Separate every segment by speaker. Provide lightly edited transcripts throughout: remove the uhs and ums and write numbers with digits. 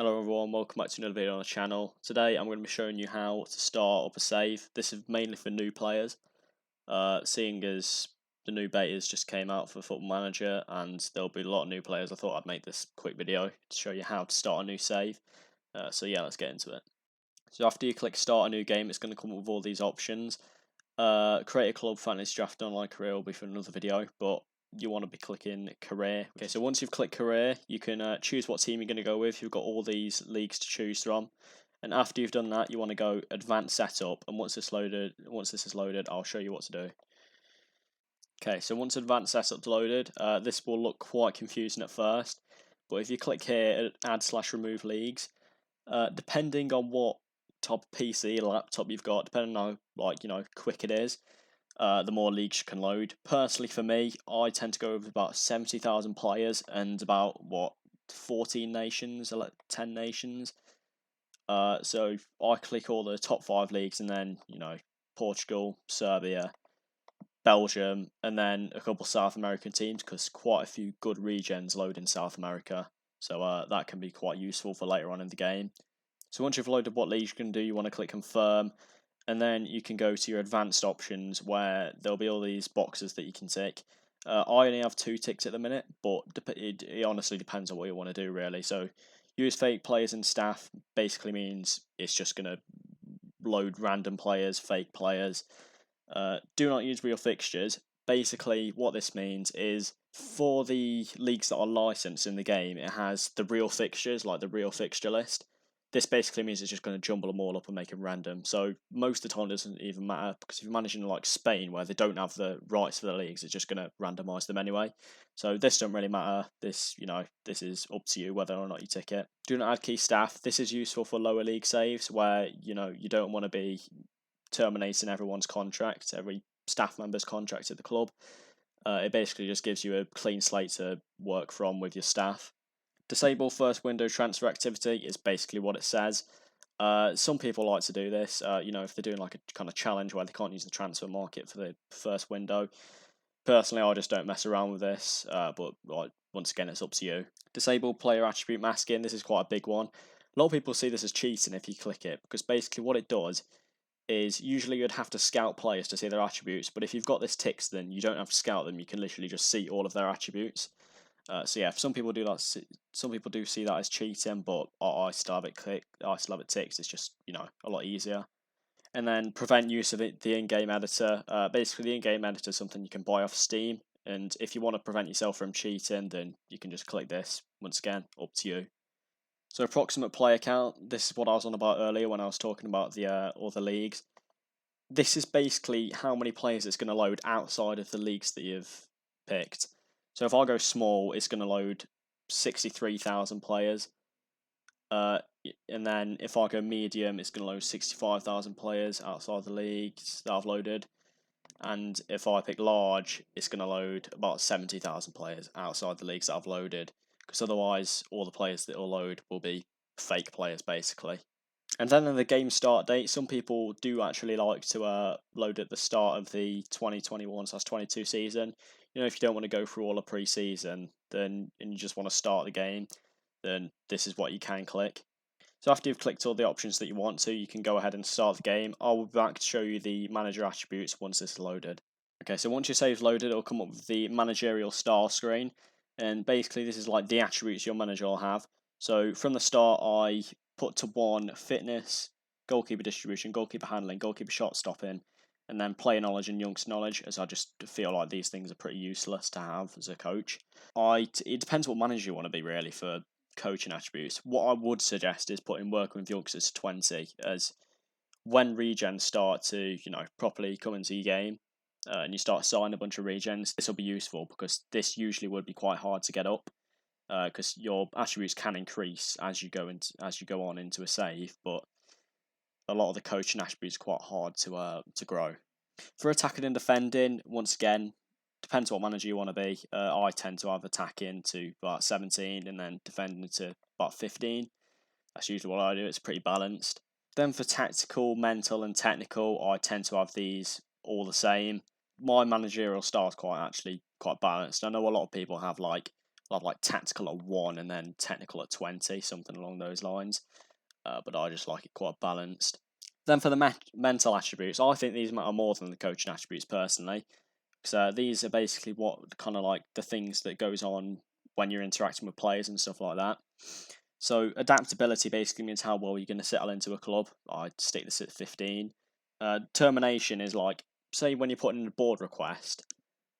Speaker 1: Hello everyone, welcome back to another video on the channel. Today I'm going to be showing you how to start up a save. This is mainly for new players, seeing as the new betas just came out for Football Manager and there'll be a lot of new players. I thought I'd make this quick video to show you how to start a new save. So yeah, let's get into it. So after you click start a new game, it's going to come up with all these options. Create a club, fantasy draft, online career will be for another video, but you want to be clicking career. Okay, so once you've clicked career, you can choose what team you're going to go with. You've got all these leagues to choose from, and after you've done that, you want to go advanced setup. And once this is loaded, I'll show you what to do. Okay, so once advanced setup's loaded, this will look quite confusing at first, but if you click here, add/remove leagues, depending on what type of PC laptop you've got, depending on how quick it is, the more leagues you can load. Personally, for me, I tend to go with about 70,000 players and about 14 nations, 10 nations. So I click all the top 5 leagues, and then Portugal, Serbia, Belgium, and then a couple South American teams, because quite a few good regions load in South America. So that can be quite useful for later on in the game. So once you've loaded what league you can do, you want to click confirm, and then you can go to your advanced options where there'll be all these boxes that you can tick. I only have 2 ticks at the minute, but it honestly depends on what you want to do, really. So use fake players and staff basically means it's just going to load random players, fake players. Do not use real fixtures. Basically, what this means is for the leagues that are licensed in the game, it has the real fixtures, like the real fixture list. This basically means it's just going to jumble them all up and make them random. So most of the time it doesn't even matter, because if you're managing like Spain, where they don't have the rights for the leagues, it's just going to randomise them anyway. So this doesn't really matter. This is up to you whether or not you tick it. Do not add key staff. This is useful for lower league saves where you don't want to be terminating everyone's contract, every staff member's contract at the club. It basically just gives you a clean slate to work from with your staff. Disable first window transfer activity is basically what it says. Some people like to do this, if they're doing like a kind of challenge where they can't use the transfer market for the first window. Personally, I just don't mess around with this, but once again, it's up to you. Disable player attribute masking, this is quite a big one. A lot of people see this as cheating if you click it, because basically what it does is usually you'd have to scout players to see their attributes, but if you've got this ticked, then you don't have to scout them, you can literally just see all of their attributes. So yeah, some people do that. Some people do see that as cheating, but I still have it clicked. I still have it ticked. It's just a lot easier. And then prevent use of the in-game editor. Basically, the in-game editor is something you can buy off Steam, and if you want to prevent yourself from cheating, then you can just click this. Once again, up to you. So approximate player count. This is what I was on about earlier when I was talking about the other leagues. This is basically how many players it's going to load outside of the leagues that you've picked. So if I go small, it's going to load 63,000 players. And then if I go medium, it's going to load 65,000 players outside the leagues that I've loaded. And if I pick large, it's going to load about 70,000 players outside the leagues that I've loaded. Because otherwise, all the players that will load will be fake players, basically. And then in the game start date, some people do actually like to load at the start of the 2021/22 season. If you don't want to go through all the pre-season, and you just want to start the game, then this is what you can click. So after you've clicked all the options that you want to, you can go ahead and start the game. I'll be back to show you the manager attributes once this is loaded. Okay, so once your save's loaded, it'll come up with the managerial style screen, and basically this is like the attributes your manager will have. So from the start, I put to 1 fitness, goalkeeper distribution, goalkeeper handling, goalkeeper shot stopping, and then player knowledge and youngster knowledge, as I just feel like these things are pretty useless to have as a coach. It depends what manager you want to be, really, for coaching attributes. What I would suggest is putting working with youngsters to 20, as when regens start to properly come into your game, and you start signing a bunch of regens, this will be useful, because this usually would be quite hard to get up, because your attributes can increase as you go on into a save, but a lot of the coaching attributes are quite hard to grow. For attacking and defending, once again, depends what manager you want to be. I tend to have attacking to about 17 and then defending to about 15. That's usually what I do. It's pretty balanced. Then for tactical, mental, and technical, I tend to have these all the same. My managerial style is quite balanced. I know a lot of people have like I'll have like tactical at 1 and then technical at 20, something along those lines. But I just like it quite balanced. Then for the mental attributes, I think these matter more than the coaching attributes personally. So these are basically what kind of like the things that goes on when you're interacting with players and stuff like that. So adaptability basically means how well you're going to settle into a club. I'd stick this at 15. Determination is like, say when you're putting in a board request,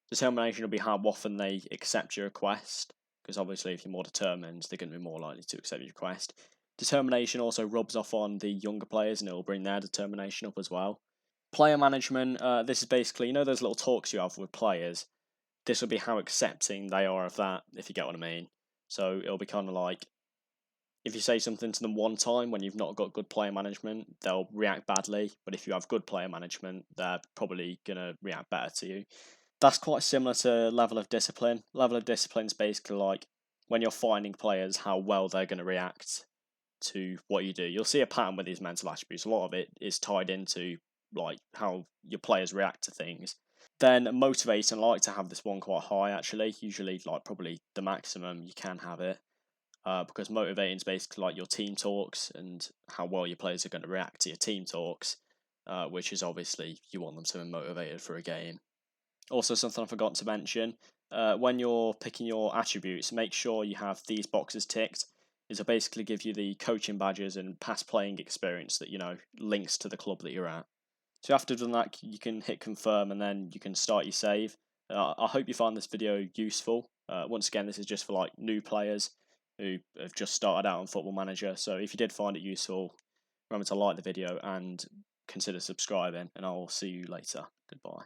Speaker 1: determination will be how often they accept your request. Because obviously if you're more determined, they're going to be more likely to accept your request. Determination also rubs off on the younger players and it will bring their determination up as well. Player management, this is basically, you know those little talks you have with players? This will be how accepting they are of that, if you get what I mean. So it'll be kind of like, if you say something to them one time when you've not got good player management, they'll react badly. But if you have good player management, they're probably going to react better to you. That's quite similar to level of discipline. Level of discipline is basically like when you're finding players, how well they're going to react to what you do. You'll see a pattern with these mental attributes. A lot of it is tied into like how your players react to things. Then motivate, and I like to have this one quite high actually. Usually like probably the maximum you can have it. Because motivating is basically like your team talks and how well your players are going to react to your team talks, which is obviously you want them to be motivated for a game. Also, something I forgot to mention, when you're picking your attributes, make sure you have these boxes ticked. It'll basically give you the coaching badges and past playing experience that, you know, links to the club that you're at. So after done that, you can hit confirm and then you can start your save. I hope you find this video useful. Once again, this is just for like new players who have just started out on Football Manager. So if you did find it useful, remember to like the video and consider subscribing, and I'll see you later. Goodbye.